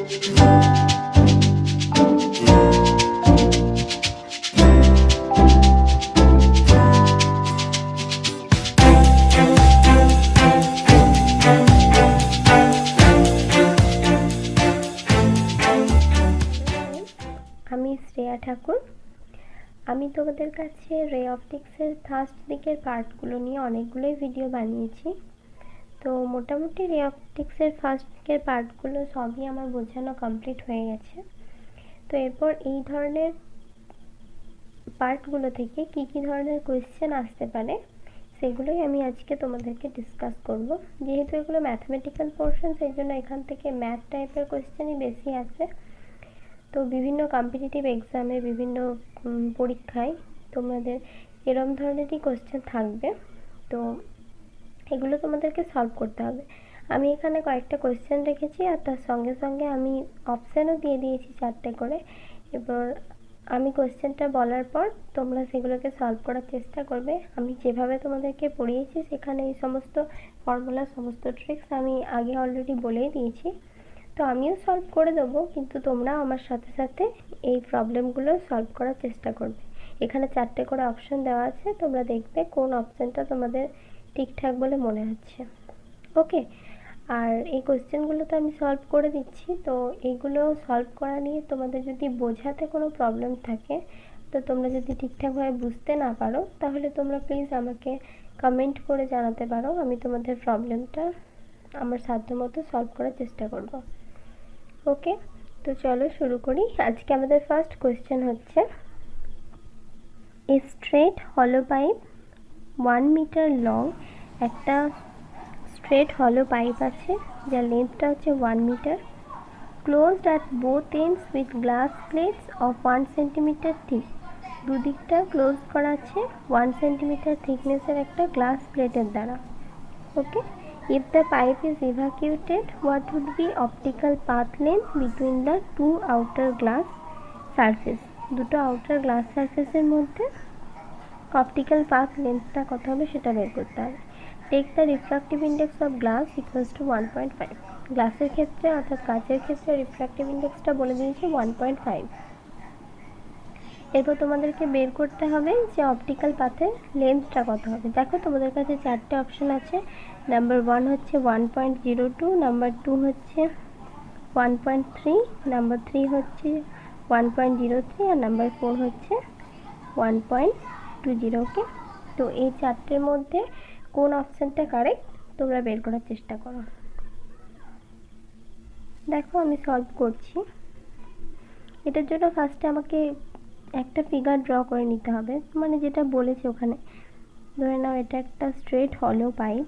আমি শ্রেয়া ঠাকুর। আমি তোমাদের কাছে রে অপটিক্সের ফার্স্ট দিকের পার্টগুলো নিয়ে অনেকগুলোই ভিডিও বানিয়েছি। তো মোটামুটি রে অপটিক্সের ফার্স্ট দিকের পার্টগুলো সবই আমার বোঝানো কমপ্লিট হয়ে গেছে। তো এরপর এই ধরনের পার্টগুলো থেকে কি কি ধরনের কোয়েশ্চেন আসতে পারে সেগুলোই আমি আজকে তোমাদেরকে ডিসকাস করব। যেহেতু এগুলো ম্যাথমেটিক্যাল পোর্শন, সেই জন্য এখান থেকে ম্যাথ টাইপের কোয়েশ্চেনই বেশি আসে। তো বিভিন্ন কম্পিটিটিভ এক্সামে, বিভিন্ন পরীক্ষায় তোমাদের এরম ধরনেরই কোয়েশ্চেন থাকবে। তো এগুলো তোমাদেরকে সলভ করতে হবে। আমি এখানে কয়েকটা কোয়েশ্চেন রেখেছি, আর তার সঙ্গে সঙ্গে আমি অপশানও দিয়ে দিয়েছি 4টে করে। এবার আমি কোয়েশ্চেনটা বলার পর তোমরা সেগুলোকে সলভ করার চেষ্টা করবে। আমি যেভাবে তোমাদেরকে পড়িয়েছি সেখানে এই সমস্ত ফর্মুলা, সমস্ত ট্রিক্স আমি আগে অলরেডি বলেই দিয়েছি। তো আমিও সলভ করে দেবো, কিন্তু তোমরা আমার সাথে সাথে এই প্রবলেমগুলো সলভ করার চেষ্টা করবে। এখানে 4টে করে অপশান দেওয়া আছে, তোমরা দেখবে কোন অপশানটা তোমাদের ঠিকঠাক বলে মনে হচ্ছে। ওকে, আর এই কোয়েশ্চেনগুলো তো আমি সলভ করে দিচ্ছি। তো এইগুলো সলভ করা নিয়ে তোমাদের যদি বোঝাতে কোনো প্রবলেম থাকে, তো তোমরা যদি ঠিকঠাকভাবে বুঝতে না পারো, তাহলে তোমরা প্লিজ আমাকে কমেন্ট করে জানাতে পারো। আমি তোমাদের প্রবলেমটা আমার সাধ্যমতো সলভ করার চেষ্টা করব। ওকে, তো চলো শুরু করি। আজকে আমাদের ফার্স্ট কোয়েশ্চেন হচ্ছে, এ স্ট্রেট হলো পাইপ 1 মিটার লং। একটা স্ট্রেট হলো পাইপ আছে যার লেন্থটা হচ্ছে 1 metre, closed at both ends with glass plates of 1 centimetre thick. দুদিকটা ক্লোজ করা আছে 1 সেন্টিমিটার থিকনেসের একটা গ্লাস প্লেটের দ্বারা। Okay, if the pipe is evacuated, what would be optical path length between the two outer glass surface? দুটো outer glass সারফেসের মধ্যে অপটিক্যাল পাথ লেন্থটা কত হবে সেটা বের করতে হবে। Take the refractive index of glass equals to 1.5। গ্লাসের ক্ষেত্রে অর্থাৎ কাচের ক্ষেত্রে রিফ্র্যাক্টিভ ইন্ডেক্সটা বলে দিয়েছে 1.5। এরপর তোমাদেরকে বের করতে হবে যে অপটিক্যাল পাথের লেন্থটা কত হবে। দেখো তোমাদের কাছে 4টে অপশান আছে। নাম্বার 1 হচ্ছে 1.02, নাম্বার 2 হচ্ছে 1.3, নাম্বার 3 হচ্ছে 1.03, আর নাম্বার 4 হচ্ছে 1.20। ওকে, তো এই 4টের মধ্যে কোন অপশানটা কারেক্ট তোমরা বের করার চেষ্টা করো। দেখো আমি সলভ করছি। এটার জন্য ফার্স্টে আমাকে একটা ফিগার ড্র করে নিতে হবে, মানে যেটা বলেছে ওখানে। ধরে নাও এটা একটা স্ট্রেট হলো পাইপ।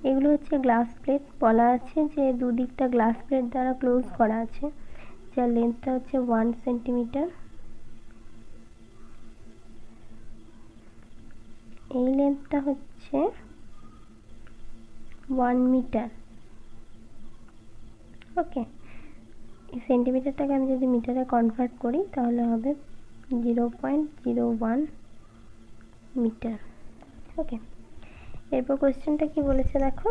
এগুলো হচ্ছে গ্লাস প্লেট। বলা আছে যে দুদিকটা গ্লাস প্লেট দ্বারা ক্লোজ করা আছে, যার লেন্থটা হচ্ছে 1 সেন্টিমিটার। এই লেন্থটা হচ্ছে 1 মিটার। ওকে, এই সেন্টিমিটারটাকে আমি যদি মিটারে কনভার্ট করি তাহলে হবে 0.01 মিটার। ওকে, এরপর কোয়েশ্চেনটা কি বলেছে দেখো,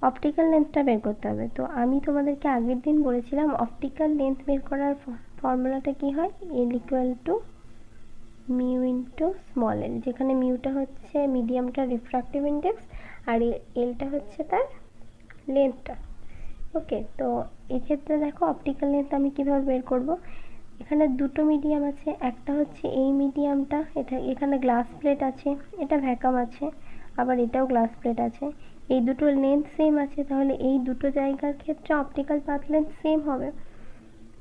অপটিক্যাল লেন্থটা বের করতে হবে। তো আমি তোমাদেরকে আগের দিন বলেছিলাম অপটিক্যাল লেন্থ বের করার ফর্মুলাটা কি হয়, L equal to mu into small L, যেখানে মিউটা হচ্ছে মিডিয়ামটা রিফ্র্যাক্টিভ ইন্ডেক্স আর এলটা হচ্ছে তার লেন্থটা। ওকে, তো এক্ষেত্রে দেখো অপটিক্যাল লেন্থ আমি কীভাবে বের করব। এখানে দুটো মিডিয়াম আছে, একটা হচ্ছে এই মিডিয়ামটা, এখানে গ্লাস প্লেট আছে, এটা ভ্যাকাম আছে, আবার এটাও গ্লাস প্লেট আছে। এই দুটোর লেন্থ সেম আছে, তাহলে এই দুটো জায়গার ক্ষেত্রে অপটিক্যাল পাথ লেন্থ সেম হবে।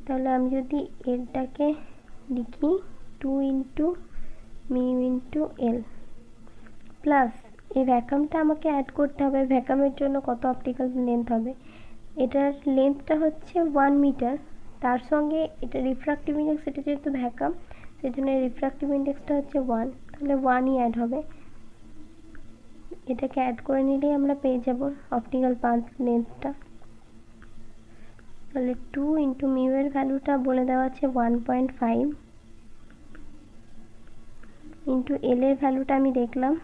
তাহলে আমি যদি এলটাকে লিখি 2 into mu into L plus এই ভ্যাকামটা আমাকে অ্যাড করতে হবে। ভ্যাকামের জন্য কত অপটিক্যাল লেন্থ হবে, এটার লেন্থটা হচ্ছে 1 মিটার, তার সঙ্গে এটা রিফ্র্যাক্টিভ ইন্ডেক্স, এটা যেহেতু ভ্যাকাম সেই জন্য রিফ্র্যাক্টিভ ইন্ডেক্সটা হচ্ছে 1, তাহলে 1ই অ্যাড হবে। এটাকে অ্যাড করে নিলেই আমরা পেয়ে যাব অপটিক্যাল পাথ লেন্থটা। তাহলে 2 ইন্টু মিউ এর ভ্যালুটা বলে দেওয়া আছে 1.5 ইন্টু এল এর ভ্যালুটা আমি দেখলাম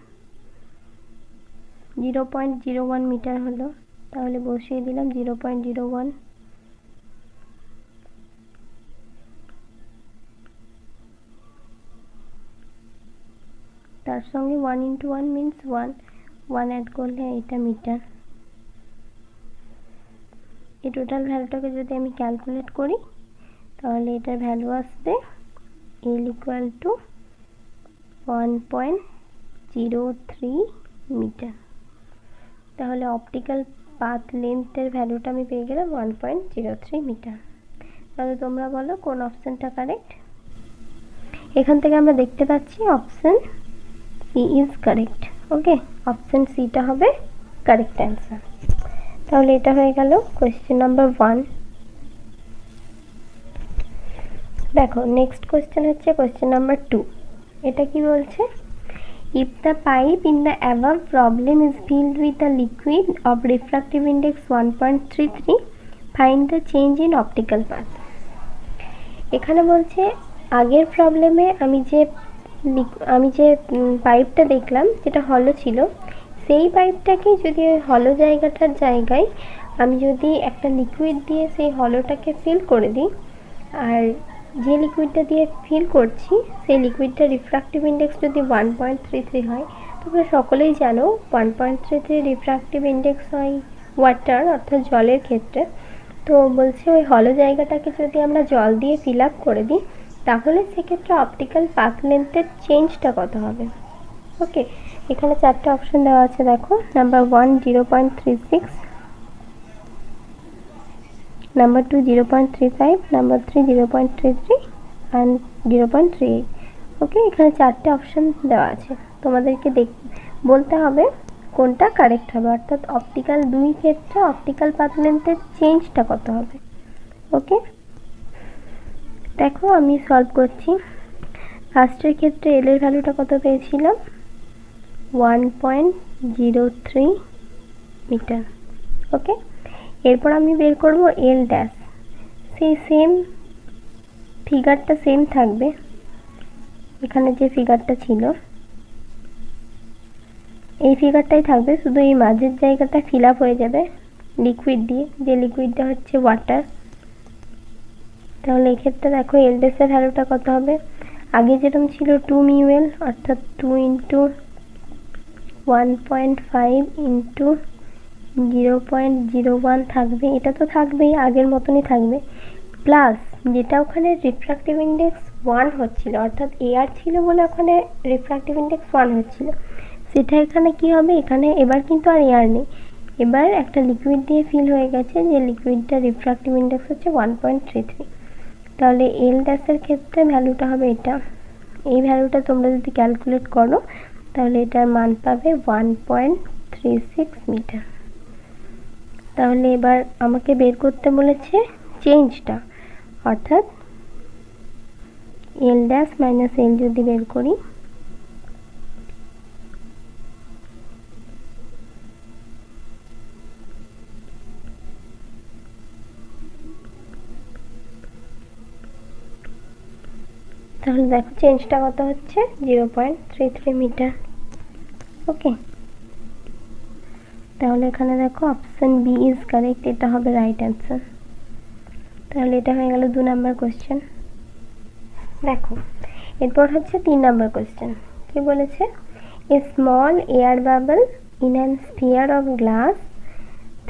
0.01 মিটার হলো, তাহলে বসিয়ে দিলাম 0.01। তার সঙ্গে 1 ইন্টু 1 মিন্স 1 অ্যাড করলে এটা মিটার। এই টোটাল ভ্যালুটাকে যদি আমি ক্যালকুলেট করি তাহলে এটার ভ্যালু আসবে L ইকুয়াল টু 1.03 মিটার। তাহলে অপটিক্যাল পাথ লেন্থের ভ্যালুটা আমি পেয়ে গেলাম 1.03 মিটার। তাহলে তোমরা বলো কোন অপশানটা কারেক্ট। এখান থেকে আমরা দেখতে পাচ্ছি option C is correct. Okay, option সিটা হবে কারেক্ট অ্যান্সার। তাহলে এটা হয়ে গেল কোয়েশ্চেন নাম্বার 1। দেখো নেক্সট কোয়েশ্চেন হচ্ছে কোয়েশ্চেন নাম্বার 2। এটা কি বলছে, if the pipe in the above problem is filled with a liquid of refractive index 1.33, find the change in optical path। এখানে বলছে আগের প্রবলেমে আমি যে পাইপটা দেখলাম যেটা হলো ছিল, সেই পাইপটাকে যদি ওই হলো জায়গাটার জায়গায় আমি যদি একটা লিকুইড দিয়ে সেই হলোটাকে ফিল করে দিই, আর যে লিকুইডটা দিয়ে ফিল করছি সেই লিকুইডটা রিফ্র্যাক্টিভ ইন্ডেক্স যদি 1.33 হয়, তোমরা সকলেই জানো 1.33 রিফ্র্যাক্টিভ ইন্ডেক্স হয় ওয়াটার অর্থাৎ জলের ক্ষেত্রে। তো বলছে ওই হলো জায়গাটাকে যদি আমরা জল দিয়ে ফিল আপ করে দিই তাহলে সেক্ষেত্রে অপটিক্যাল পাথ লেন্থের চেঞ্জটা কত হবে। ওকে, এখানে চারটে অপশন দেওয়া আছে। দেখো, নাম্বার 1 0.36, নাম্বার 2 0.35, নাম্বার 3 0.33 অ্যান্ড 0.38। ওকে, এখানে চারটে অপশন দেওয়া আছে, তোমাদেরকে বলতে হবে কোনটা কারেক্ট হবে, অর্থাৎ অপটিক্যাল দুই ক্ষেত্রে অপটিক্যাল পাথ লেন্থের চেঞ্জটা কত হবে। ওকে, দেখো আমি সলভ করছি। ফার্স্টের ক্ষেত্রে এল এর ভ্যালুটা কত পেয়েছিলাম, 1.03 মিটার। ওকে, এরপর আমি বের করব এল ড্যাশ। সেই সেম ফিগারটা সেম থাকবে, এখানে যে ফিগারটা ছিল এই ফিগারটাই থাকবে, শুধু এই মাঝের জায়গাটা ফিল আপ হয়ে যাবে লিকুইড দিয়ে, যে লিকুইডটা হচ্ছে ওয়াটার। তাহলে এক্ষেত্রে দেখো এল ড্যাশের ভ্যালুটা কত হবে, আগে যেরকম ছিল 2 মিউএল অর্থাৎ 2 ইন্টু 1.5 ইন্টু 0.01 থাকবে, এটা তো থাকবেই, আগের মতনই থাকবে, প্লাস যেটা ওখানে রিফ্র্যাক্টিভ ইন্ডেক্স 1 হচ্ছিল অর্থাৎ এআর ছিল বলে ওখানে রিফ্র্যাক্টিভ ইন্ডেক্স 1 হচ্ছিল, সেটা এখানে কি হবে, এখানে এবার কিন্তু আর এআর নেই, এবার একটা লিকুইড দিয়ে ফিল হয়ে গেছে, যে লিকুইডটা রিফ্র্যাক্টিভ ইন্ডেক্স হচ্ছে 1.33। তাহলে এল ড্যাশের ক্ষেত্রে ভ্যালুটা হবে এটা, এই ভ্যালুটা তোমরা যদি ক্যালকুলেট করো তাহলে এটার মান পাবে 1.36 মিটার। তাহলে এবার আমাকে বের করতে বলেছে চেঞ্জটা, অর্থাৎ এল ড্যাশ মাইনাস এল যদি বের করি তাহলে দেখো চেঞ্জটা কত হচ্ছে 0.33 মিটার। ওকে, তাহলে এখানে দেখো অপশন বি ইজ কারেক্ট, এটা হবে রাইট অ্যান্সার। তাহলে এটা হয়ে গেল 2 নাম্বার কোয়েশ্চেন। দেখো এরপর হচ্ছে 3 নাম্বার কোয়েশ্চেন। কি বলেছে, a small air bubble in an sphere of glass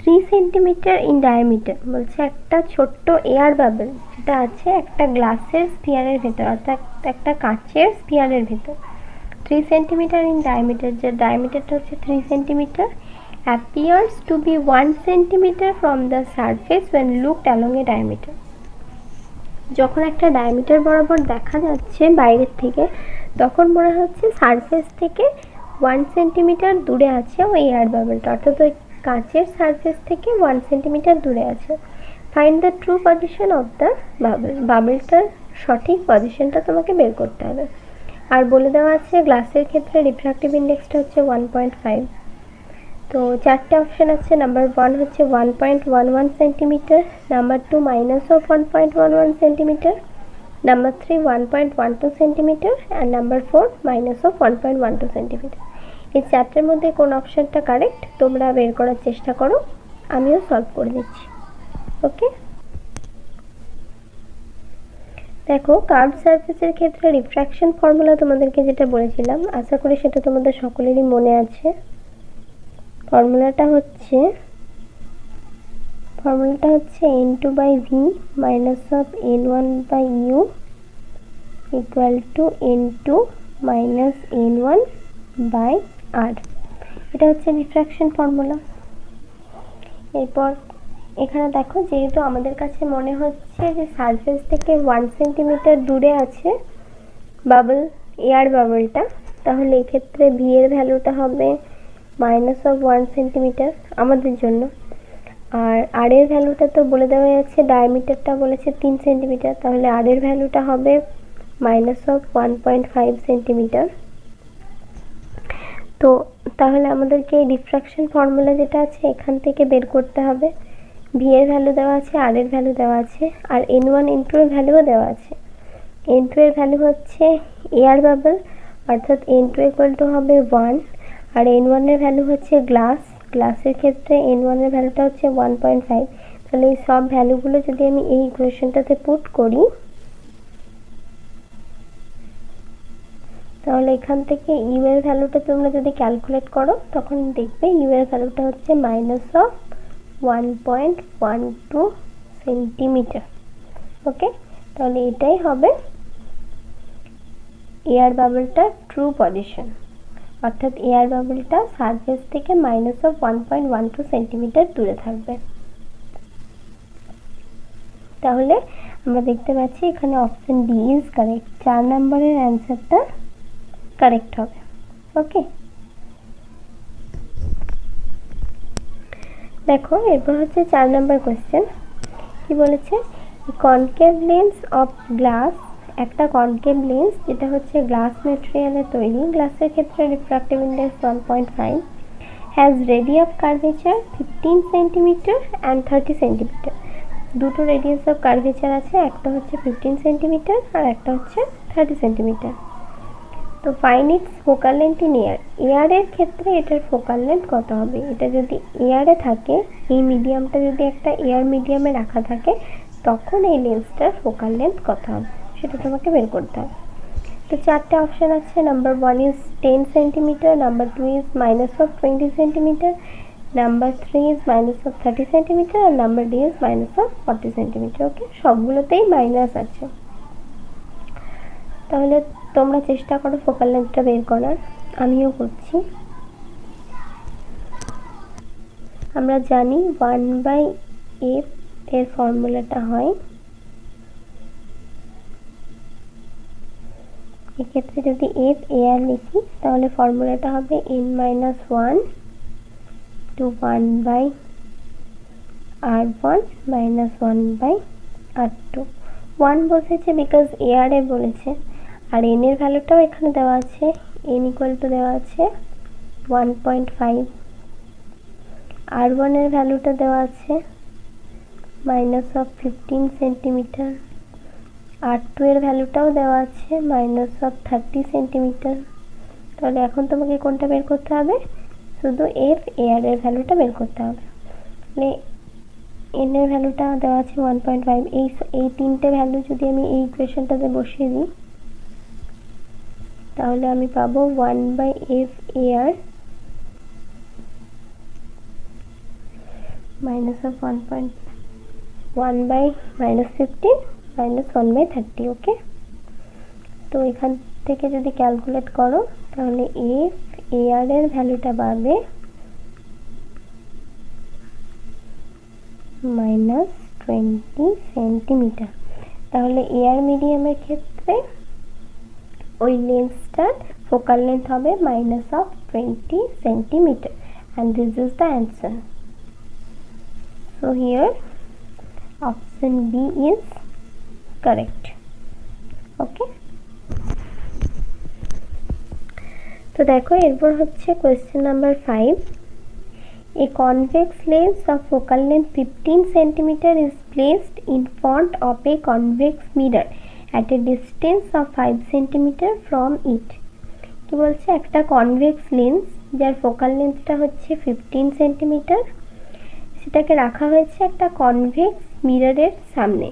3 centimetre in diameter. বলছে একটা ছোট্ট এয়ার বাবল যেটা আছে একটা গ্লাসের স্ফিয়ারের ভেতর, অর্থাৎ একটা কাঁচের স্ফিয়ারের ভেতর, 3 সেন্টিমিটার ইন ডায়ামিটার, যে ডায়ামিটারটা হচ্ছে 3 centimetre, appears to be 1 centimeter from the surface when looked along a diameter। যখন একটা ডায়ামিটার বরাবর দেখা যাচ্ছে বাইরের থেকে তখন মনে হচ্ছে সারফেস থেকে 1 সেন্টিমিটার দূরে আছে ওই এয়ার বাবলটা, অর্থাৎ ওই কাঁচের সারফেস থেকে 1 সেন্টিমিটার দূরে আছে। Find the true position of the bubble, বাবলটার সঠিক পজিশনটা তোমাকে বের করতে হবে। আর বলে দেওয়া আছে গ্লাসের ক্ষেত্রে রিফ্র্যাক্টিভ ইন্ডেক্সটা হচ্ছে 1.5। তো চারটে অপশান আছে, নাম্বার 1 হচ্ছে 1.11 centimetre, number 2 minus of 1.11 centimetre, number 3 1.12 centimetre and number 4 minus of 1.12 centimetre. এই চারটের মধ্যে কোন অপশনটা কারেক্ট তোমরা বের করার চেষ্টা করো, আমিও সলভ করে দিচ্ছি। ওকে, দেখো কার্ভ সারফেসের ক্ষেত্রে রিফ্র্যাকশন ফর্মুলা তোমাদেরকে যেটা বলেছিলাম, আশা করি সেটা তোমাদের সকলেরই মনে আছে। ফর্মুলাটা হচ্ছে n2/v minus of n1/u equal to n2 minus n1/r। এটা হচ্ছে রিফ্র্যাকশন ফর্মুলা। এরপর এখানে দেখো, যেহেতু আমাদের কাছে মনে হচ্ছে যে সারফেস থেকে 1 সেন্টিমিটার দূরে আছে বাবল, এয়ার বাবলটা, তাহলে এক্ষেত্রে ভি এর ভ্যালুটা হবে -1 সেন্টিমিটার আমাদের জন্য। আর আর এর ভ্যালুটা তো বলে দেওয়া আছে, ডায়ামিটারটা বলেছে 3 সেন্টিমিটার, তাহলে আর এর ভ্যালুটা হবে -1.5 সেন্টিমিটার। তো তাহলে আমাদেরকে এই রিফ্র্যাকশন ফর্মুলা যেটা আছে এখান থেকে বের করতে হবে। ভি এর ভ্যালু দেওয়া আছে, আর এর ভ্যালু দেওয়া আছে, আর n1 n2 এর ভ্যালুও দেওয়া আছে। n2 এর ভ্যালু হচ্ছে এয়ার বাবল, অর্থাৎ n2 ইকুয়াল টু হবে 1, আর n1 এর ভ্যালু হচ্ছে গ্লাসের ক্ষেত্রে n1 এর ভ্যালুটা হচ্ছে 1.5। তাহলে এই সব ভ্যালুগুলো যদি আমি এই ইকুয়েশনটাতে পুট করি, তাহলে এখান থেকে ইউ এর ভ্যালুটা তোমরা যদি ক্যালকুলেট করো তখন দেখবে ইউ এর ভ্যালুটা হচ্ছে -1.12 সেন্টিমিটার। ওকে, তাহলে এটাই হবে এয়ার বাবলটার ট্রু পজিশন, অর্থাৎ এয়ার বাবলটা সারফেস থেকে -1.12 সেন্টিমিটার দূরে থাকবে। তাহলে আমরা দেখতে পাচ্ছি এখানে অপশন ডি ইজ কারেক্ট, 4 নম্বরের অ্যান্সারটা কারেক্ট হবে। ওকে, দেখো এরপর হচ্ছে 4 নম্বর কোয়েশ্চেন। কি বলেছে, কনকেভ লেন্স অফ গ্লাস, একটা কনকেভ লেন্স যেটা হচ্ছে গ্লাস ম্যাটেরিয়ালের তৈরি, গ্লাসের ক্ষেত্রে refractive index 1.5, has radius of curvature 15 centimetre and 30 centimetre. দুটো রেডিয়াস অফ কার্ভেচার আছে, একটা হচ্ছে 15 সেন্টিমিটার আর একটা হচ্ছে 30 সেন্টিমিটার। তো fine it's focal length in air, এয়ারের ক্ষেত্রে এটার ফোকাল লেন্থ কত হবে। এটা যদি এয়ারে থাকে, এই মিডিয়ামটা যদি একটা এয়ার মিডিয়ামে রাখা থাকে, তখন এই লেন্সটার ফোকাল লেন্থ কত হবে সেটা তোমাকে বের করতে হবে। তো চারটে অপশান আছে, number 1 is 10 centimetre, number 2 is -20 centimetre, number 3 is -30 centimetre, আর number D is -40 centimetre. Okay, সবগুলোতেই মাইনাস আছে। তাহলে তোমরা চেষ্টা করো ফোকাল লেন্থটা বের করার, আমিও করছি। আমরা জানি 1/f এর ফর্মুলাটা হয়, এক্ষেত্রে যদি f এয়ার লিখি তাহলে ফর্মুলাটা হবে n-1 to 1/r1 -1/r2। 1 বসেছে বিকজ এয়ারে বলেছে, আর n এর ভ্যালুটাও এখানে দেওয়া আছে, n ইকুয়াল টু দেওয়া আছে 1.5, r1 এর ভ্যালুটা দেওয়া আছে -15 সেন্টিমিটার, r2 এর ভ্যালুটাও দেওয়া আছে -30 সেন্টিমিটার। তাহলে এখন তোমাকে কোনটা বের করতে হবে, শুধু f এয়ার এর ভ্যালুটা বের করতে হবে। তাহলে n এর ভ্যালুটা দেওয়া আছে 1.5, এই তিনটে ভ্যালু যদি আমি এই ইকুয়েশনটাতে বসিয়ে দিই তাহলে আমি পাবো 1/f এয়ার -1/-15 -1/30। ওকে, তো এখান থেকে যদি ক্যালকুলেট করো তাহলে f এয়ার এর ভ্যালুটা পাবে -20 সেন্টিমিটার। তাহলে এয়ার মিডিয়ামের ক্ষেত্রে ওই লেন্সটার ফোকাল লেন্থ হবে -20 centimetre, and this is the answer. So here option B is correct. Okay, তো দেখো এরপর হচ্ছে question number 5। A convex lens of focal length 15 cm is placed in front of a convex mirror at a distance of 5 cm from it। কি বলছে, একটা convex lens যার focal লেন্থটা হচ্ছে 15 centimetre, সেটাকে রাখা হয়েছে একটা কনভেক্স মিররের সামনে।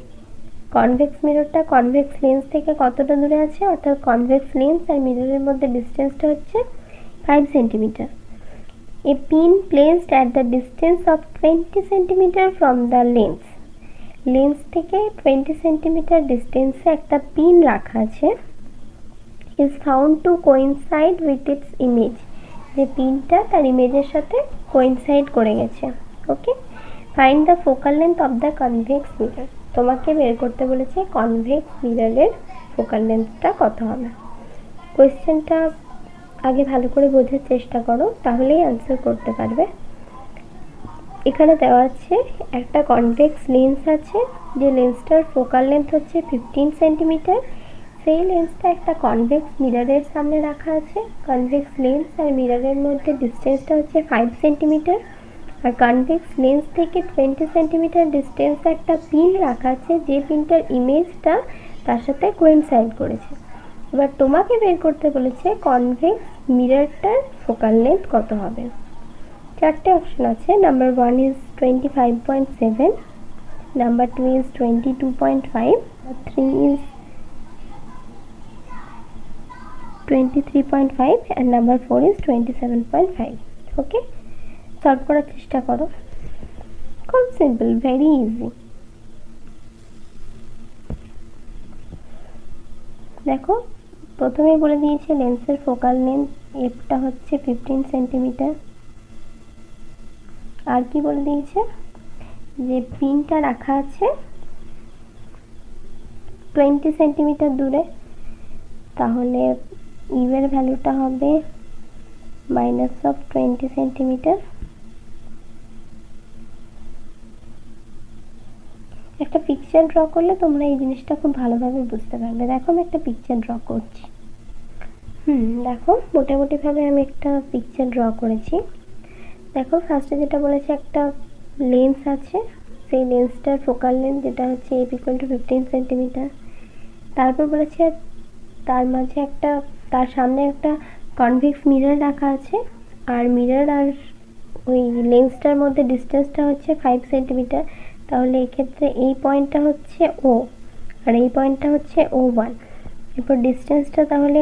কনভেক্স মিররটা কনভেক্স লেন্স থেকে কতটা দূরে আছে, অর্থাৎ কনভেক্স লেন্স আর মিররের মধ্যে ডিস্টেন্সটা হচ্ছে 5 centimetre. A pin placed at the distance of 20 cm from the lens, lens থেকে 20 সেন্টিমিটার ডিস্টেন্সে একটা পিন রাখা আছে, is found to coincide with its image, যে পিনটা তার ইমেজের সাথে কোইনসাইড করে গেছে। Okay, find the focal length of the convex mirror. তোমাকে বের করতে বলেছে কনভেক্স মিররের ফোকাল লেন্থটা কত হবে। কোয়েশ্চেনটা আগে ভালো করে বোঝার চেষ্টা করো, তাহলেই অ্যান্সার করতে পারবে। এখানে দেওয়া আছে একটা কনভেক্স লেন্স আছে, যে লেন্সটার ফোকাল লেন্থ হচ্ছে 15 সেন্টিমিটার। সেই লেন্সটা একটা কনভেক্স মিররের সামনে রাখা আছে। কনভেক্স লেন্স আর মিররের মধ্যে ডিস্টেন্সটা হচ্ছে 5 সেন্টিমিটার। আর কনভেক্স লেন্স থেকে 20 সেন্টিমিটার ডিস্টেন্সে একটা পিন রাখা আছে, যে পিনটার ইমেজটা তার সাথে কোইনসাইড করেছে। এবার তোমাকে বের করতে বলেছে কনভেক্স মিররটার ফোকাল লেন্থ কত হবে। চারটে অপশন আছে। Number 1 is 25.7, number 2 is 22.5, 3 is 23.5 and number 4 is 27.5। Okay, solve করার চেষ্টা করো, খুব সিম্পল, ভেরি ইজি। দেখো, প্রথমেই বলে দিয়েছে লেন্সের ফোকাল লেন্থ এফটা হচ্ছে 15 সেন্টিমিটার। আর কি বলে দিয়েছে, যে পিনটা রাখা আছে 20 সেন্টিমিটার দূরে, তাহলে ইউ এর ভ্যালুটা হবে -20 সেন্টিমিটার। একটা পিকচার ড্র করলে তোমরা এই জিনিসটা খুব ভালোভাবে বুঝতে পারবে। দেখো, আমি একটা পিকচার ড্র করছি। দেখো, মোটামুটিভাবে আমি একটা পিকচার ড্র করেছি। দেখো, ফার্স্টে যেটা বলেছে, একটা লেন্স আছে, সেই লেন্সটার ফোকাল লেন্থ যেটা হচ্ছে f = 15 সেন্টিমিটার। তারপর বলেছে তার মাঝে একটা, তার সামনে একটা কনভেক্স মিরর রাখা আছে, আর মিরর আর ওই লেন্সটার মধ্যে ডিস্টেন্সটা হচ্ছে 5 সেন্টিমিটার। তাহলে এক্ষেত্রে এই পয়েন্টটা হচ্ছে ও, আর এই পয়েন্টটা হচ্ছে O1। এরপর ডিস্টেন্সটা, তাহলে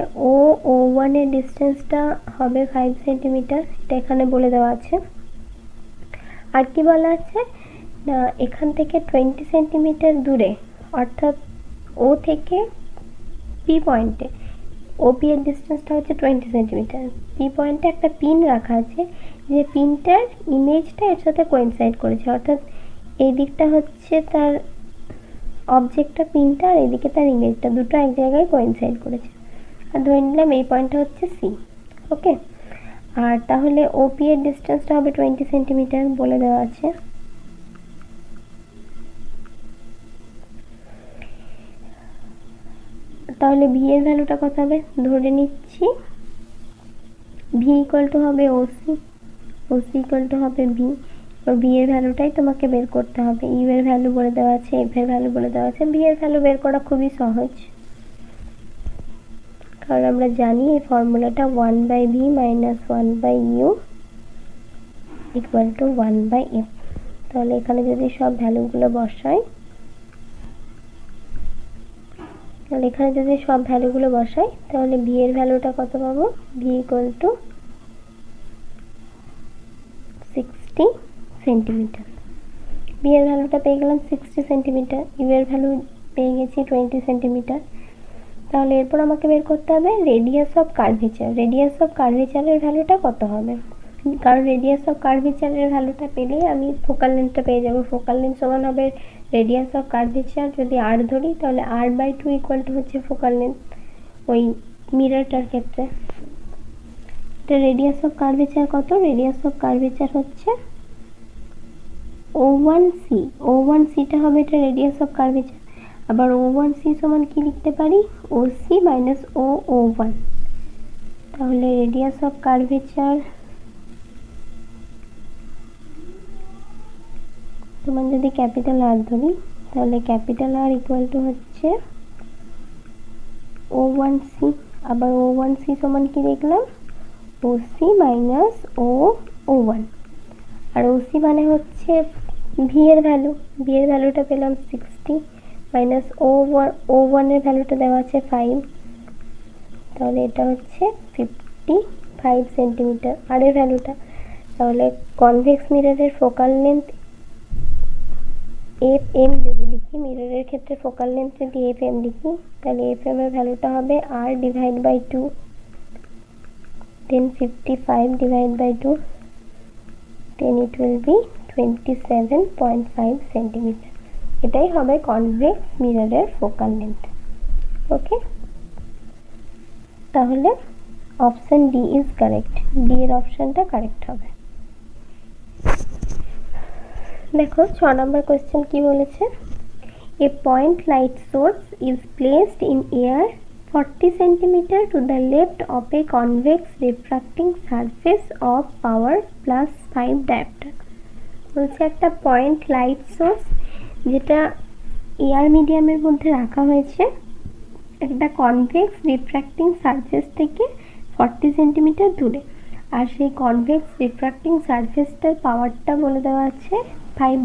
O1 এর ডিস্টেন্সটা হবে 5 সেন্টিমিটার, এটা এখানে বলে দেওয়া আছে। আর কি বলা আছে না, এখান থেকে 20 সেন্টিমিটার দূরে, অর্থাৎ ও থেকে পি পয়েন্টে, ওপি এর ডিস্টেন্সটা হচ্ছে 20 সেন্টিমিটার। পি পয়েন্টে একটা পিন রাখা আছে, যে পিনটার ইমেজটা এর সাথে কোইনসাইড করেছে, অর্থাৎ এই দিকটা হচ্ছে তার অবজেক্টটা পিনটা, আর এদিকে তার ইমেজটা, দুটো এক জায়গায় কোইনসাইড করেছে। আর ধরে নিলাম এই পয়েন্টটা হচ্ছে সি। ওকে, আর তাহলে ওপি এর ডিস্টেন্সটা হবে 20 সেন্টিমিটার বলে দেওয়া আছে। তাহলে ভি এর ভ্যালুটা কত হবে, ধরে নিচ্ছি ভি ইকুয়াল টু হবে ওসি, ওসি ইকুয়াল টু হবে ভি। ভি এর ভ্যালুটাই তোমাকে বের করতে হবে। ইউ এর ভ্যালু বলে দেওয়া আছে, এফ এর ভ্যালু বলে দেওয়া আছে। ভি এর ভ্যালু বের করা খুবই সহজ, কারণ আমরা জানি এই ফর্মুলাটা 1/v - 1/u = 1/f। তাহলে এখানে যদি সব ভ্যালুগুলো বসাই, তাহলে ভি এর ভ্যালুটা কত পাবো, ভি = 60 সেন্টিমিটার। বি এর ভ্যালুটা পেয়ে গেলাম 60 সেন্টিমিটার, ইউ এর ভ্যালু পেয়ে গেছি 20 সেন্টিমিটার। তাহলে এরপর আমাকে বের করতে হবে radius of curvature. Radius of কার্ভেচারের ভ্যালুটা কত হবে, কারণ রেডিয়াস অফ কার্ভেচারের ভ্যালুটা পেলেই আমি ফোকাল লেন্থটা পেয়ে যাব। ফোকাল লেন্থ সমান হবে রেডিয়াস অফ কার্ভেচার, যদি আর ধরি তাহলে r/2 = হচ্ছে ফোকাল লেন্থ ওই মিররটার ক্ষেত্রে। এটা রেডিয়াস অফ কার্ভেচার কত, রেডিয়াস অফ কার্ভেচার হচ্ছে O1c। O1cটা হবে এটা রেডিয়াস অফ কার্ভেচার। আবার O1c সমান কি লিখতে পারি, OC - OO1। তাহলে রেডিয়াস অফ কার্ভেচার সমান, যদি ক্যাপিটাল আর ধরি, তাহলে ক্যাপিটাল আর = হচ্ছে O1C, আবার O1C সমান কি দেখলাম OC মাইনাস O1, আর OC মানে হচ্ছে V এর ভ্যালু, V এর ভ্যালুটা পেলাম 60 মাইনাস O1 এর ভ্যালুটা দেওয়া আছে 5, তাহলে এটা হচ্ছে 55 সেন্টিমিটার আর এর ভ্যালুটা। তাহলে কনভেক্স মিররের ফোকাল লেন্থ FM যদি লিখি, মিররের ক্ষেত্রে ফোকাল লেন্থ যদি FM লিখি, তাহলে FM এর ভ্যালুটা হবে R divide by 2, then 55 divided by 2, then it will be 27.5 centimetre. এটাই হবে কনভেক্স মিররের ফোকাল লেন্থ। ওকে, তাহলে option D is correct, D এর অপশনটা কারেক্ট হবে। দেখো 6 নম্বর কোয়েশ্চেন কি বলেছে, a point light source is placed in air 40 centimetre to the left of a convex refracting surface of power plus 5 dioptre. বলছে একটা point light source যেটা air মিডিয়ামের মধ্যে রাখা হয়েছে একটা কনভেক্স রিফ্রাক্টিং সারফেস থেকে 40 সেন্টিমিটার দূরে, আর সেই কনভেক্স রিফ্রাক্টিং সারফেসটার পাওয়ারটা বলে দেওয়া আছে 5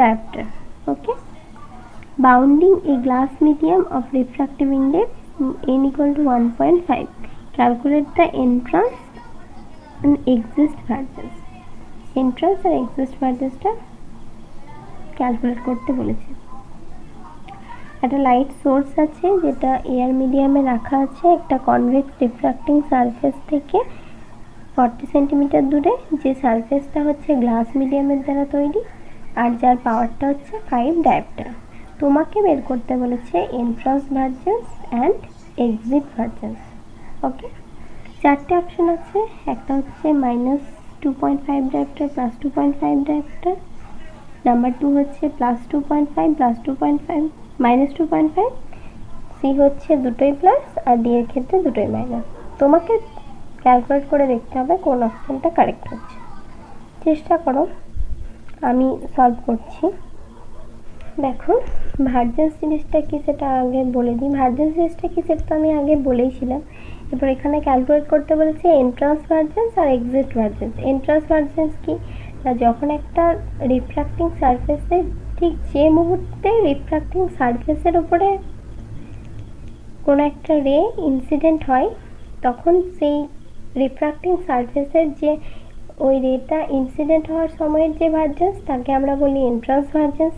dioptre. Okay, bounding a glass medium of refractive index n equal to 1.5, calculate the entrance and exit vergence. Entrance আর এক্সিস্ট ভার্জেন্সটা ক্যালকুলেট করতে বলেছে। একটা লাইট সোর্স আছে যেটা এয়ার মিডিয়ামে রাখা আছে একটা কনভেক্স রিফ্রাক্টিং সারফেস থেকে 40 সেন্টিমিটার দূরে, যে সারফেসটা হচ্ছে গ্লাস মিডিয়ামের দ্বারা তৈরি আর যার পাওয়ারটা হচ্ছে 5 ডায়োপ্টার। তোমাকে বের করতে বলেছে এন্ট্রান্স ভার্জেন্স অ্যান্ড এক্সিট ভার্জেন্স। ওকে, চারটে অপশন আছে, একটা হচ্ছে minus 2.5 dioptre plus 2.5 dioptre, number 2 হচ্ছে প্লাস 2.5 প্লাস 2.5 মাইনাস 2.5, সি হচ্ছে দুটোই প্লাস আর ডি এর ক্ষেত্রে দুটোই মাইনাস। তোমাকে ক্যালকুলেট করে দেখতে হবে কোন অপশনটা কারেক্ট হচ্ছে। চেষ্টা করো, আমি সলভ করছি। দেখো ভার্জেন্স জিনিসটা কি সেটা আগে বলে দিই। ভার্জেন্স জিনিসটা কি সেটা তো আমি আগে বলেইছিলাম। এবার এখানে ক্যালকুলেট করতে বলেছে এন্ট্রান্স ভার্জেন্স আর এক্সিট ভার্জেন্স। এন্ট্রান্স ভার্জেন্স কি না, যখন একটা রিফ্রাক্টিং সারফেসে ঠিক যে মুহূর্তে রিফ্রাক্টিং সারফেসের উপরে কোনো একটা রে ইনসিডেন্ট হয় তখন সেই রিফ্রাক্টিং সারফেসের যে ওই রেটা ইনসিডেন্ট হওয়ার সময়ের যে ভার্জেন্স তাকে আমরা বলি এন্ট্রান্স ভার্জেন্স,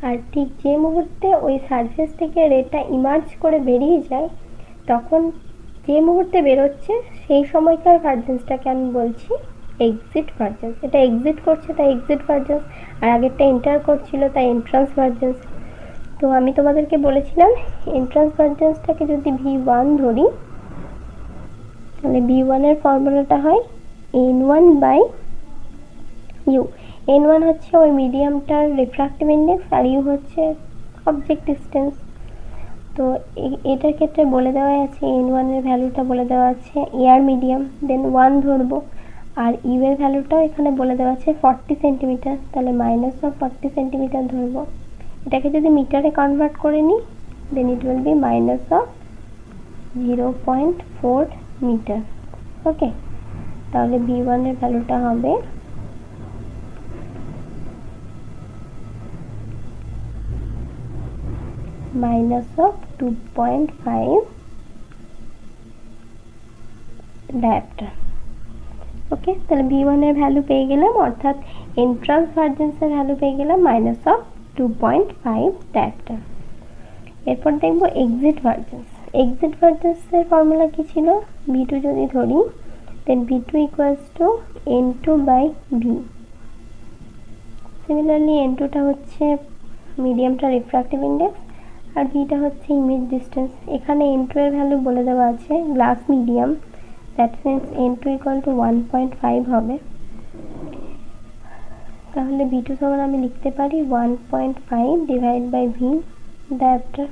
আর ঠিক যে মুহূর্তে ওই সারফেস থেকে রেটা ইমার্জ করে বেরিয়ে যায় তখন যে মুহূর্তে বেরোচ্ছে সেই সময়কার ভার্জেন্সটাকে আমি বলছি এক্সিট ভার্জেন্স। এটা এক্সিট করছে তাই এক্সিট ভার্জেন্স, আর আগেরটা এন্টার করছিল তাই এন্ট্রান্স ভার্জেন্স। তো আমি তোমাদেরকে বলেছিলাম এন্ট্রান্স ভার্জেন্সটাকে যদি V1 ধরি তাহলে V1 এর ফর্মুলাটা হয় N1/U। N1 হচ্ছে ওই মিডিয়ামটার রিফ্রাক্টিভ ইন্ডেক্স আর U হচ্ছে অবজেক্ট ডিস্টেন্স। তো এটার ক্ষেত্রে বলে দেওয়া আছে N1 এর ভ্যালুটা বলে দেওয়া আছে এয়ার মিডিয়াম, দেন 1 ধরবো, আর U এর ভ্যালুটাও এখানে বলে দেওয়া আছে 40 সেন্টিমিটার, তাহলে মাইনাস অফ 40 সেন্টিমিটার ধরবো। এটাকে যদি মিটারে কনভার্ট করে নিই then it will be minus of 0.4 metre. Okay, তাহলে V1 এর ভ্যালুটা হবে মাইনাস অফ 2.5 ডায়োপ্টার। ওকে, তাহলে V1 এর ভ্যালু পেয়ে গেলাম, অর্থাৎ এন্ট্রান্স ভার্জেন্সের ভ্যালু পেয়ে গেলাম মাইনাস অফ 2.5 ডায়োপ্টার। এরপর দেখব এক্সিট ভার্জেন্স। এক্সিট ভার্জেন্সের ফর্মুলা কি ছিল, V2 যদি ধরি then V2 equals to N2/V। Similarly N2টা হচ্ছে মিডিয়ামটা রিফ্রাক্টিভ ইন্ডেক্স আর Vটা হচ্ছে ইমেজ ডিস্টেন্স। এখানে N2 এর ভ্যালু বলে দেওয়া আছে glass medium, that means N2 equal to 1.5 হবে। তাহলে V2 সমান আমি লিখতে পারি 1.5 ডিভাইড বাই V ডায়োপ্টার।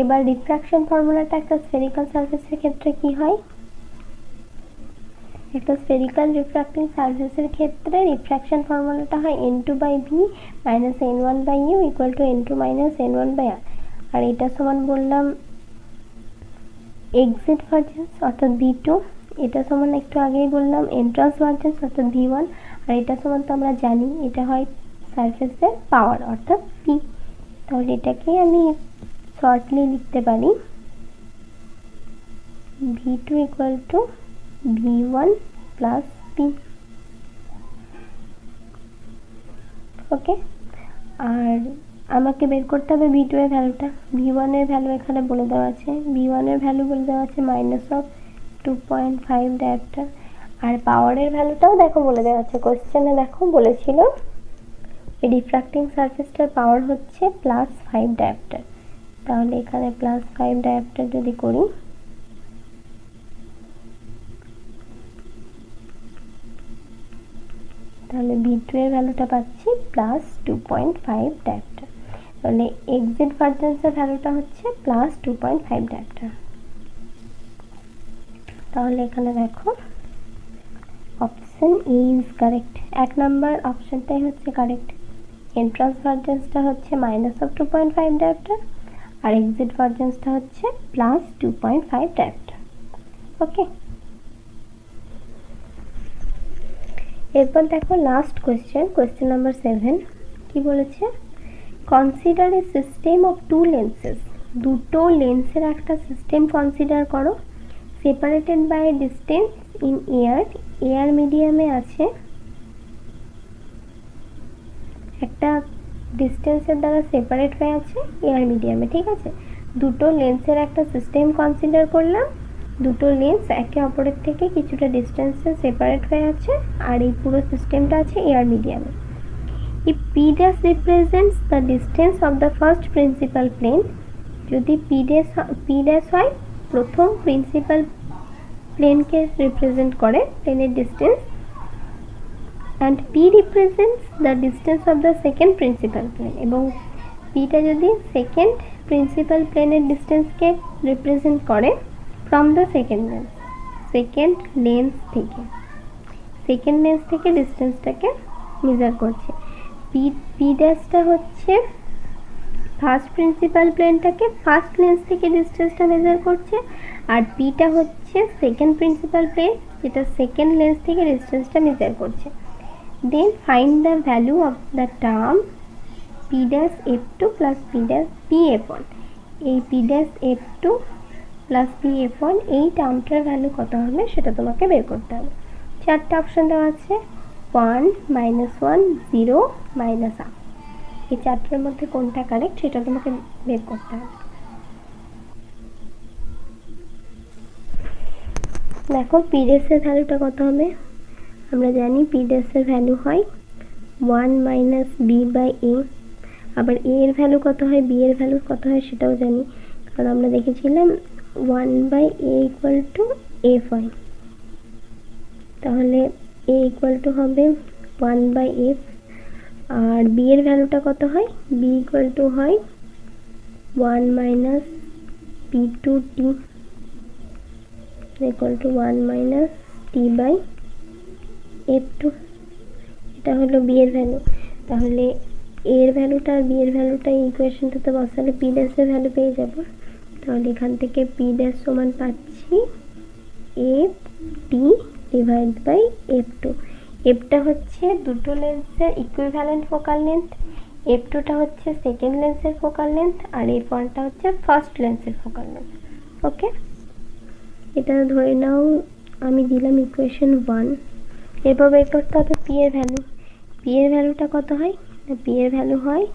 এবার রিফ্রাকশন ফর্মুলাটা একটা স্ফেরিক্যাল সারফেসের ক্ষেত্রে কি হয়, একটা স্ফেরিক্যাল রিফ্রাক্টিং সারফেসের ক্ষেত্রে রিফ্রাকশন ফর্মুলাটা হয় N2/V minus N1/U equal to N2 minus N1/R। আর এটা সমান বললাম এক্সিট ভার্জেন্স অর্থাৎ V2, এটা সমান একটু আগেই বললাম এন্ট্রান্স ভার্জেন্স অর্থাৎ V1, আর এটা সমান তো আমরা জানি এটা হয় সারফেসের পাওয়ার অর্থাৎ P। তাহলে এটাকে আমি শর্টলি লিখতে পারি V2 equal to V1 plus P। ওকে, আর আমাকে বের করতে হবে V2 এর ভ্যালুটা। V1 এর ভ্যালু এখানে বলে দেওয়া আছে, V1 এর ভ্যালু বলে দেওয়া আছে -2.5 ডায়োপ্টার, আর পাওয়ারের ভ্যালুটাও দেখো বলে দেওয়া আছে কোশ্চেনে, দেখো বলেছিল এই রিফ্র্যাক্টিং সারফেসটার পাওয়ার হচ্ছে +5 ডায়োপ্টার। তাহলে এখানে +5 ডায়োপ্টার যদি করি তাহলে V2 এর ভ্যালুটা পাচ্ছি +2.5 ডায়োপ্টার। তাহলে এক্সিট ভার্জেন্সের ভ্যালুটা হচ্ছে +2.5 ডায়োপ্টার। তাহলে এখানে দেখো option A is correct, 1 number অপশনটাই হচ্ছে কারেক্ট। এন্ট্রান্স ভার্জেন্সটা হচ্ছে -2.5 ডায়োপ্টার আর এক্সিট ভার্জেন্সটা হচ্ছে +2.5 ডায়োপ্টার। ওকে, এরপর দেখো লাস্ট কোয়েশ্চেন নাম্বার 7 কি বলেছে, consider a system of two lenses, দুটো লেন্সের একটা সিস্টেম কনসিডার করো, separated by distance in air মিডিয়ামে আছে, একটা ডিস্টেন্সের দ্বারা সেপারেট হয়ে আছে এয়ার মিডিয়ামে। ঠিক আছে, দুটো লেন্সের একটা সিস্টেম কনসিডার করলাম, দুটো লেন্স একে অপরের থেকে কিছুটা ডিস্টেন্সে সেপারেট হয়ে আছে আর এই পুরো সিস্টেমটা আছে এয়ার মিডিয়ামে। If P dash represents the distance of the first principal plane, যদি P dash হয় প্রথম প্রিন্সিপাল প্লেনকে রিপ্রেজেন্ট করে, প্লেনের distance, and P represents the distance of the second principal plane, এবং Pটা যদি সেকেন্ড প্রিন্সিপাল প্লেনের ডিস্টেন্সকে রিপ্রেজেন্ট করে ফ্রম দ্য সেকেন্ড লেন্স থেকে ডিস্টেন্সটাকে মেজার করছে। পি ড্যাশটা হচ্ছে ফার্স্ট প্রিন্সিপাল প্লেনটাকে ফার্স্ট লেন্স থেকে ডিস্টেন্সটা মেজার করছে, আর পিটা হচ্ছে সেকেন্ড প্রিন্সিপাল প্লেন যেটা সেকেন্ড লেন্স থেকে ডিস্টেন্সটা মেজার করছে। Then find the value of the term P dash f2 plus P f1। এই P dash f2 plus P f1 এই টার্মটার ভ্যালু কত হবে সেটা তোমাকে বের করতে হবে। চারটা অপশন দেওয়া আছে, 1, -1, 0, -1। এই চারটার মধ্যে কোনটা কারেক্ট সেটা তোমাকে বের করতে হবে। দেখো পি ড্যাশের ভ্যালুটা কত হবে, আমরা জানি পি ড্যাশের ভ্যালু হয় 1 - b/a, আবার a এর ভ্যালু কত হয়, b এর ভ্যালু কত হয় সেটাও জানি, কারণ আমরা দেখেছিলাম 1/a = f, তাহলে a = হবে 1/f, আর b এর ভ্যালুটা কত হয়, b = হয় 1 - p2t = 1 - t/f2। এটা হলো b এর ভ্যালু। তাহলে a এর ভ্যালুটা আর b এর ভ্যালুটা এই ইকুয়েশনটাতে বসালে p ড্যাশের ভ্যালু পেয়ে যাব। তাহলে এখান থেকে p ড্যাশ সমান পাচ্ছি ft / f2। fটা হচ্ছে দুটো লেন্সের ইকুইভ্যালেন্ট ফোকাল লেন্থ, f2টা হচ্ছে সেকেন্ড লেন্সের ফোকাল লেন্থ, আর f1টা হচ্ছে ফার্স্ট লেন্সের ফোকাল লেন্থ। ওকে, এটা ধরে নাও আমি দিলাম ইকুয়েশন 1। এরপর বের করতে হবে p এর ভ্যালু। p এর ভ্যালুটা কত হয়, p এর ভ্যালু হয়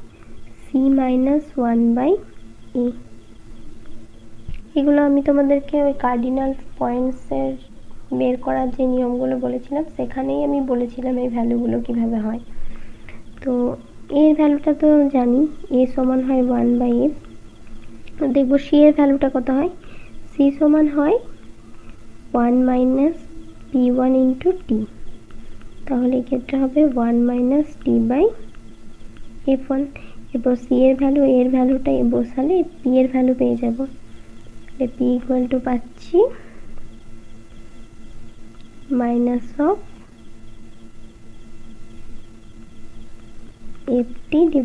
c - 1/a। এগুলো আমি তোমাদেরকে ওই কার্ডিনাল পয়েন্টসের বের করার যে নিয়মগুলো বলেছিলাম সেখানেই আমি বলেছিলাম এই ভ্যালুগুলো কিভাবে হয়। তো এর ভ্যালুটা তো জানি, a সমান হয় 1/a। দেখবো c এর ভ্যালুটা কত হয়, c সমান হয় 1 - p1 × t, তাহলে এক্ষেত্রে হবে 1 - t/f1। এরপর c এর ভ্যালু, এর ভ্যালুটা বসালে p এর ভ্যালু পেয়ে যাব। p = পাচ্ছি -(ft /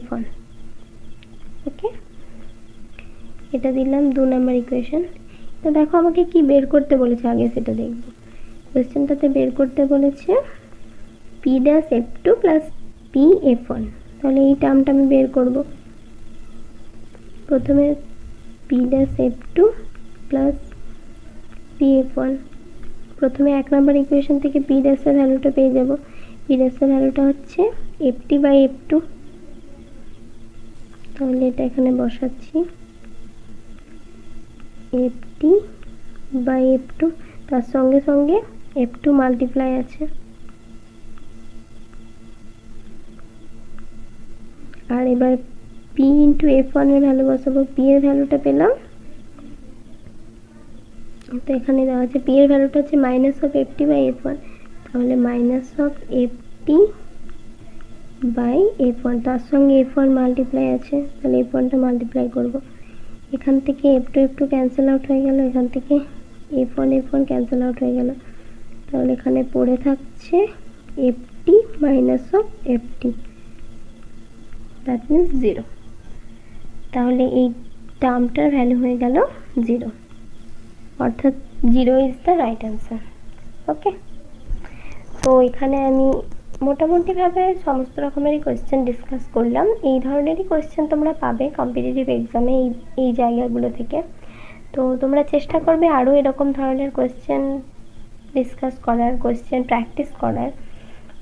f1)। ওকে, এটা দিলাম 2 নাম্বার ইকুয়েশন। তো দেখো আমাকে কি বের করতে বলেছে আগে সেটা দেখব। কোয়েশ্চেনটাতে বের করতে বলেছে P dash F two plus P F one. তাহলে এই টার্মটা আমি বের করব। প্রথমে P dash F two plus P F one. প্রথমে 1 নাম্বার ইকুয়েশন থেকে পি ড্যাশের ভ্যালুটা পেয়ে যাব। পি ড্যাশের ভ্যালুটা হচ্ছে F T by F two. তাহলে এটা এখানে বসাচ্ছি, F T by F two, তার সঙ্গে সঙ্গে এফ টু মাল্টিপ্লাই আছে, আর এবার পি ইন্টু এফ ওয়ানের ভ্যালু বসাবো। পি এর ভ্যালুটা পেলাম, তো এখানে দেওয়া আছে পি এর ভ্যালুটা হচ্ছে minus of F T by F one. তাহলে minus of F T by F one, তার সঙ্গে এফ ওয়ান মাল্টিপ্লাই আছে, তাহলে এফ ওয়ানটা মাল্টিপ্লাই করবো। এখান থেকে এফ টু ক্যান্সেল আউট হয়ে গেল, এখান থেকে এফ ওয়ান ক্যান্সেল আউট হয়ে গেল। তাহলে এখানে পড়ে থাকছে F T minus of F T, that means 0। তাহলে এই টার্মটার ভ্যালু হয়ে গেল 0, অর্থাৎ 0 ইজ দ্য রাইট অ্যান্সার। ওকে, তো এখানে আমি মোটামুটিভাবে সমস্ত রকমেরই কোয়েশ্চেন ডিসকাস করলাম। এই ধরনেরই কোয়েশ্চেন তোমরা পাবে কম্পিটিটিভ এক্সামে এই জায়গাগুলো থেকে। তো তোমরা চেষ্টা করবে আরও এরকম ধরনের কোয়েশ্চেন ডিসকাস করার, কোয়েশ্চেন প্র্যাকটিস করার।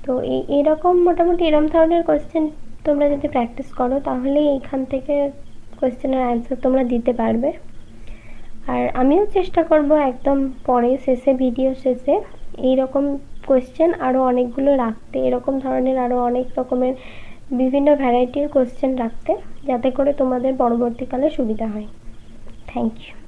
তো এরকম মোটামুটি এরকম ধরনের কোয়েশ্চেন তোমরা যদি প্র্যাকটিস করো তাহলে এইখান থেকে কোয়েশ্চেনের অ্যান্সার তোমরা দিতে পারবে। আর আমিও চেষ্টা করব একদম পরে শেষে, ভিডিও শেষে এইরকম কোয়েশ্চেন আরও অনেকগুলো রাখতে, এরকম ধরনের আরও অনেক রকমের বিভিন্ন ভ্যারাইটির কোয়েশ্চেন রাখতে, যাতে করে তোমাদের পরবর্তীকালে সুবিধা হয়। Thank you.